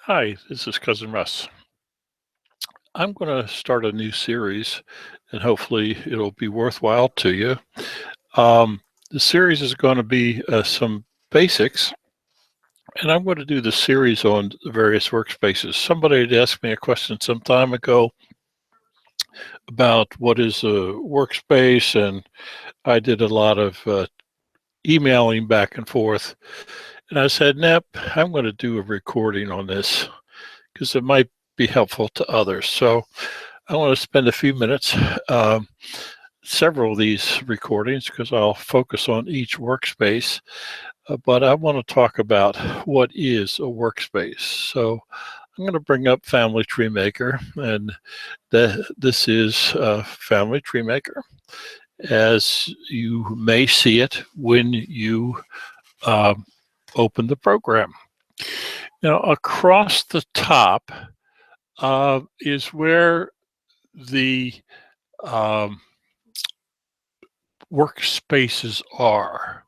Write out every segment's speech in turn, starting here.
Hi, this is Cousin Russ. I'm going to start a new series and hopefully it'll be worthwhile to you. Um, the series is going to be some basics, and I'm going to do the series on the various workspaces. Somebody had asked me a question some time ago about what is a workspace, and I did a lot of emailing back and forth. And I said, Nep, I'm going to do a recording on this because it might be helpful to others. So I want to spend a few minutes, several of these recordings, because I'll focus on each workspace, but I want to talk about what is a workspace. So I'm going to bring up Family Tree Maker, and this is Family Tree Maker as you may see it when you open the program. Now, across the top is where the um, workspaces are.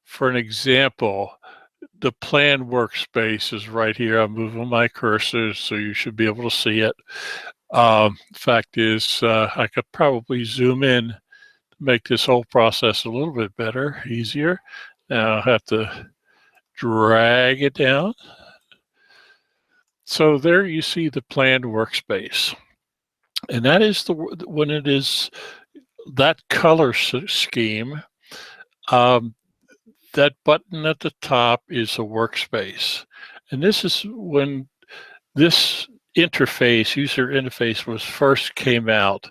For an example, the plan workspace is right here. I'm moving my cursor so you should be able to see it. Fact is, I could probably zoom in to make this whole process a little bit better, easier. Now I have to drag it down. So there you see the planned workspace. And that is when it is that color scheme, um, that button at the top is a workspace. And this is when this user interface was first came out.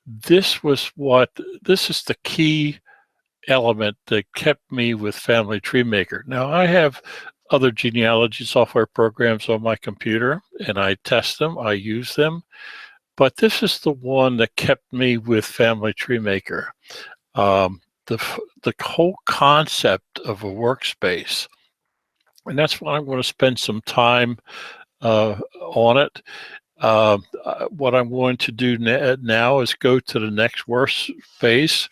This is the key element that kept me with Family Tree Maker. Now I have other genealogy software programs on my computer and I test them, I use them, but this is the one that kept me with Family Tree Maker. The whole concept of a workspace, and that's what I'm going to spend some time on it. What I'm going to do now is go to the next workspace,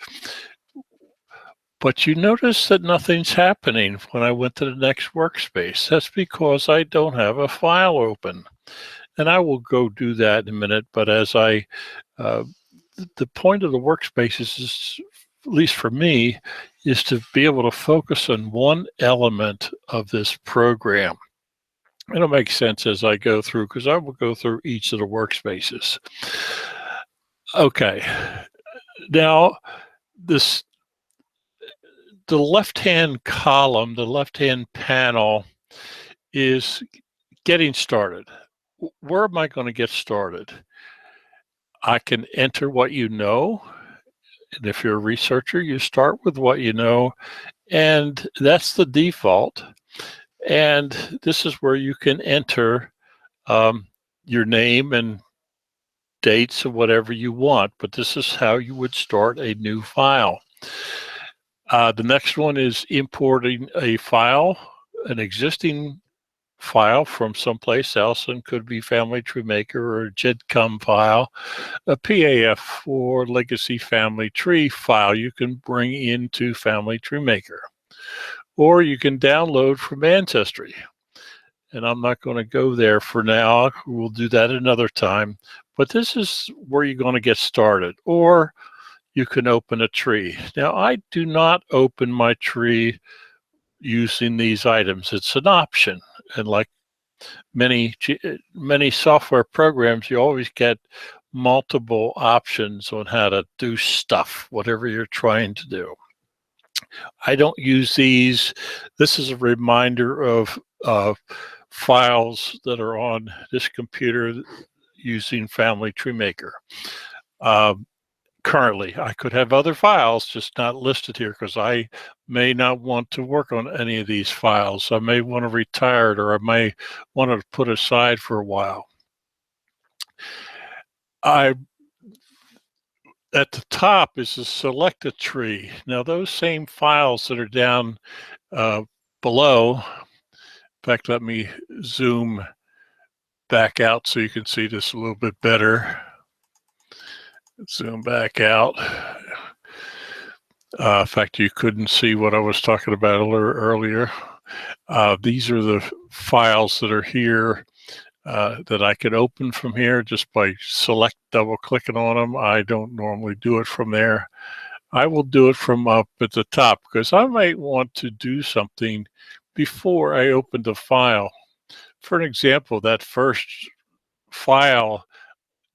but you notice that nothing's happening when I went to the next workspace. That's because I don't have a file open, and I will go do that in a minute. But as the point of the workspace is, at least for me, is to be able to focus on one element of this program. It'll make sense as I go through, because I will go through each of the workspaces. Okay, now the left-hand column, the left-hand panel is getting started. Where am I going to get started? I can enter what you know. And if you're a researcher, you start with what you know, and that's the default. And this is where you can enter your name and dates of whatever you want, but this is how you would start a new file. The next one is importing a file, an existing file from someplace else, and could be Family Tree Maker or a GEDCOM file, a PAF or Legacy Family Tree file you can bring into Family Tree Maker. Or you can download from Ancestry. And I'm not going to go there for now. We'll do that another time. But this is where you're going to get started. Or you can open a tree. Now, I do not open my tree using these items. It's an option. And like many software programs, you always get multiple options on how to do stuff, whatever you're trying to do. I don't use these. This is a reminder of files that are on this computer using Family Tree Maker. Currently, I could have other files just not listed here because I may not want to work on any of these files. I may want to retire it, or I may want to put aside for a while. At the top is a select a tree. Now those same files that are down below, in fact, let me zoom back out so you can see this a little bit better. Zoom back out. In fact, you couldn't see what I was talking about earlier. These are the files that are here that I can open from here just by double clicking on them. I don't normally do it from there. I will do it from up at the top because I might want to do something before I open the file. For an example, that first file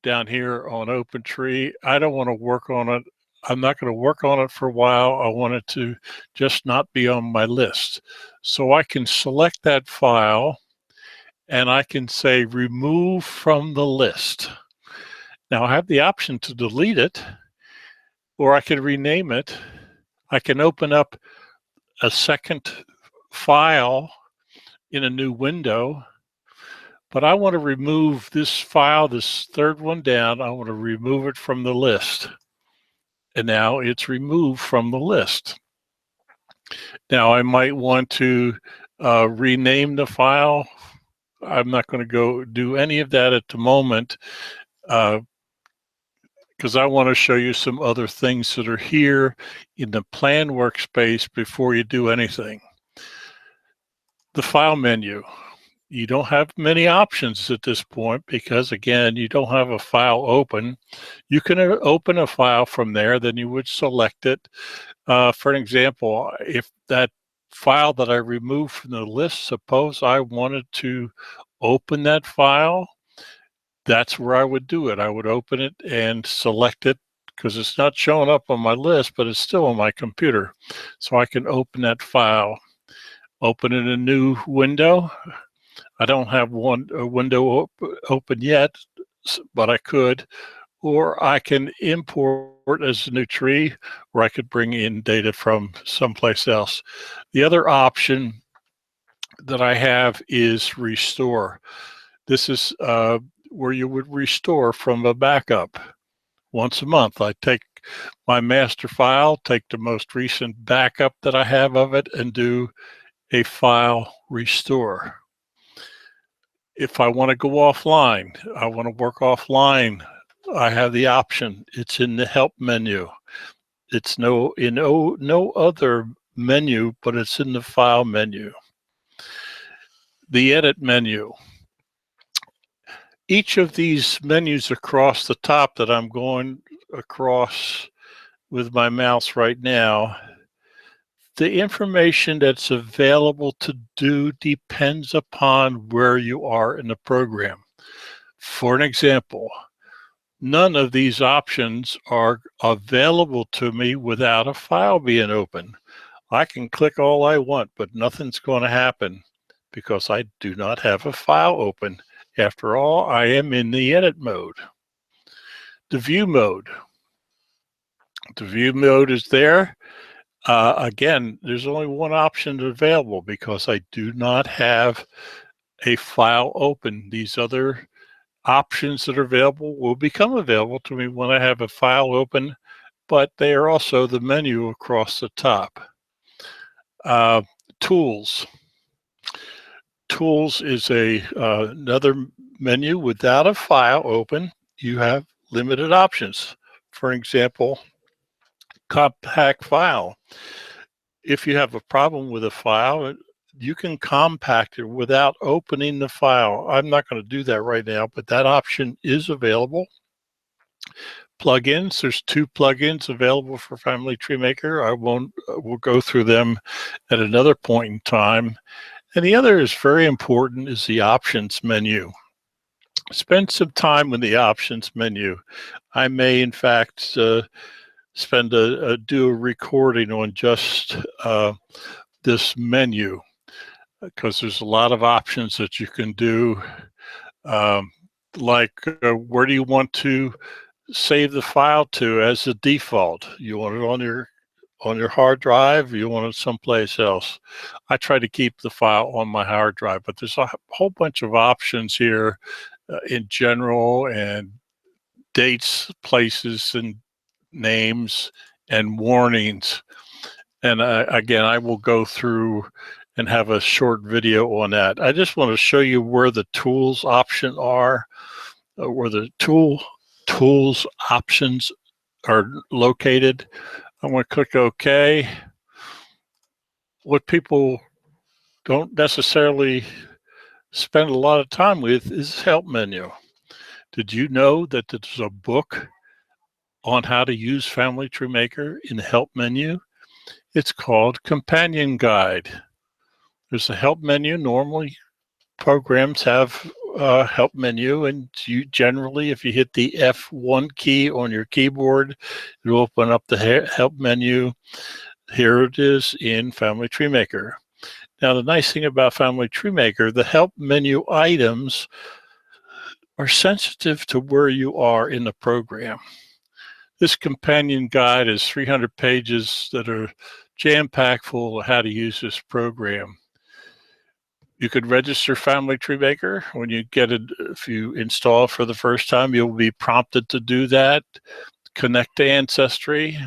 down here on OpenTree, I don't want to work on it. I'm not going to work on it for a while. I want it to just not be on my list. So I can select that file and I can say remove from the list. Now I have the option to delete it, or I can rename it. I can open up a second file in a new window, but I want to remove this file, this third one down. I want to remove it from the list. And now it's removed from the list. Now I might want to rename the file. I'm not going to go do any of that at the moment because I want to show you some other things that are here in the plan workspace before you do anything. The file menu. You don't have many options at this point because, again, you don't have a file open. You can open a file from there, then you would select it. For an example, if that file that I removed from the list, suppose I wanted to open that file, that's where I would do it. I would open it and select it because it's not showing up on my list, but it's still on my computer. So I can open that file, open in a new window. I don't have a window open yet, but I could, or I can import as a new tree, or I could bring in data from someplace else. The other option that I have is restore. This is where you would restore from a backup. Once a month, I take my master file, take the most recent backup that I have of it, and do a file restore. If I want to go offline, I want to work offline, I have the option. It's in the help menu. It's no other menu, but it's in the file menu. The edit menu. Each of these menus across the top that I'm going across with my mouse right now, the information that's available to do depends upon where you are in the program. For an example, none of these options are available to me without a file being open. I can click all I want, but nothing's going to happen because I do not have a file open. After all, I am in the edit mode. The view mode. The view mode is there. Again, there's only one option available because I do not have a file open. These other options that are available will become available to me when I have a file open, but they are also the menu across the top. Tools. Tools is another menu without a file open. You have limited options. For example, compact file. If you have a problem with a file, you can compact it without opening the file. I'm not going to do that right now, but that option is available. Plugins, there's 2 plugins available for Family Tree Maker. We'll go through them at another point in time. And the other is very important is the options menu. Spend some time with the options menu. I may, in fact, do a recording on just this menu because there's a lot of options that you can do. Like where do you want to save the file to as a default? You want it on your hard drive, you want it someplace else. I try to keep the file on my hard drive, but there's a whole bunch of options here in general, and dates, places, and names, and warnings. And again, I will go through and have a short video on that. I just want to show you where the tools option are, where the tools options are located. I'm going to click OK. What people don't necessarily spend a lot of time with is help menu. Did you know that there's a book on how to use Family Tree Maker in the help menu? It's called Companion Guide. There's a help menu. Normally programs have a help menu, and you generally, if you hit the F1 key on your keyboard, it'll open up the help menu. Here it is in Family Tree Maker. Now, the nice thing about Family Tree Maker, the help menu items are sensitive to where you are in the program. This companion guide is 300 pages that are jam-packed full of how to use this program. You could register Family Tree Maker. When you get it, if you install for the first time, you'll be prompted to do that. Connect to Ancestry,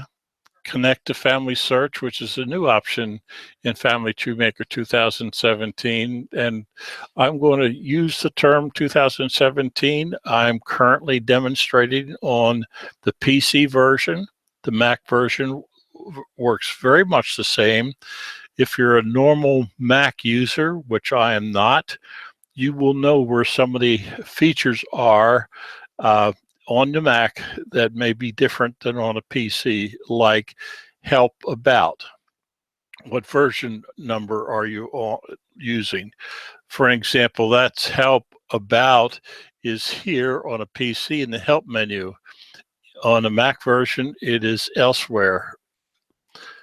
connect to Family Search, which is a new option in Family Tree Maker 2017. And I'm going to use the term 2017. I'm currently demonstrating on the PC version. The Mac version works very much the same. If you're a normal Mac user, which I am not, you will know where some of the features are on the Mac that may be different than on a PC, like help about. What version number are you using? For example, that's help about is here on a PC in the help menu. On a Mac version, it is elsewhere.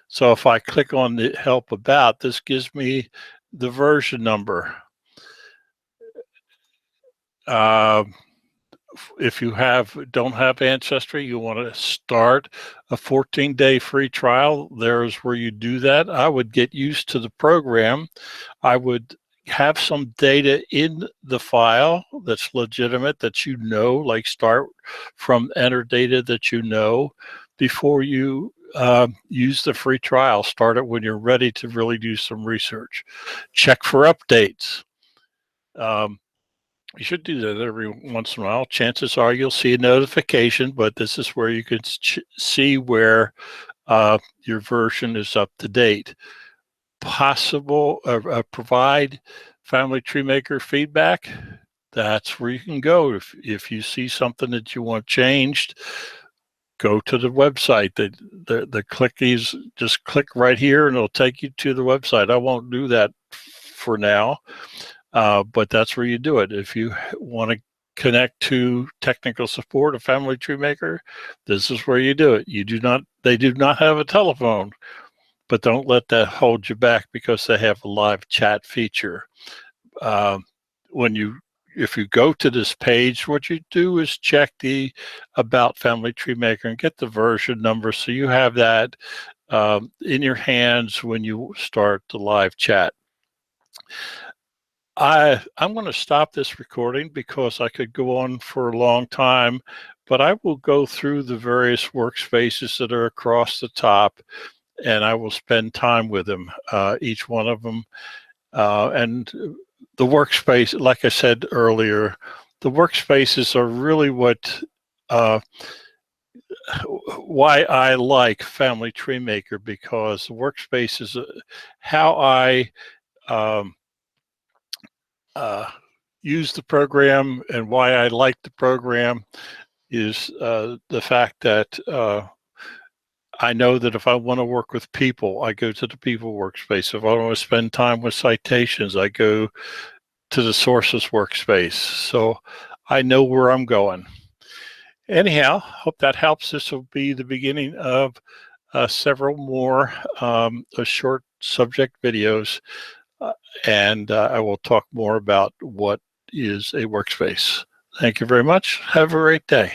So if I click on the help about, this gives me the version number. If you don't have Ancestry, you want to start a 14-day free trial, there's where you do that. I would get used to the program. I would have some data in the file that's legitimate, that you know, like start from enter data that you know before you use the free trial. Start it when you're ready to really do some research. Check for updates. You should do that every once in a while. Chances are you'll see a notification, but this is where you can see where your version is up to date. Provide Family Tree Maker feedback. That's where you can go. If you see something that you want changed, go to the website. The clickies, just click right here and it'll take you to the website. I won't do that for now, but that's where you do it. If you want to connect to technical support of Family Tree Maker, this is where you do it. They do not have a telephone, but don't let that hold you back because they have a live chat feature. If you go to this page, what you do is check the About Family Tree Maker and get the version number so you have that in your hands when you start the live chat. I'm going to stop this recording because I could go on for a long time, but I will go through the various workspaces that are across the top, and I will spend time with them, each one of them. And the workspace, like I said earlier, the workspaces are really why I like Family Tree Maker, because the workspace is how I use the program, and why I like the program is the fact that I know that if I want to work with people, I go to the people workspace. If I want to spend time with citations, I go to the sources workspace. So I know where I'm going. Anyhow, hope that helps. This will be the beginning of several more short subject videos, and I will talk more about what is a workspace. Thank you very much. Have a great day.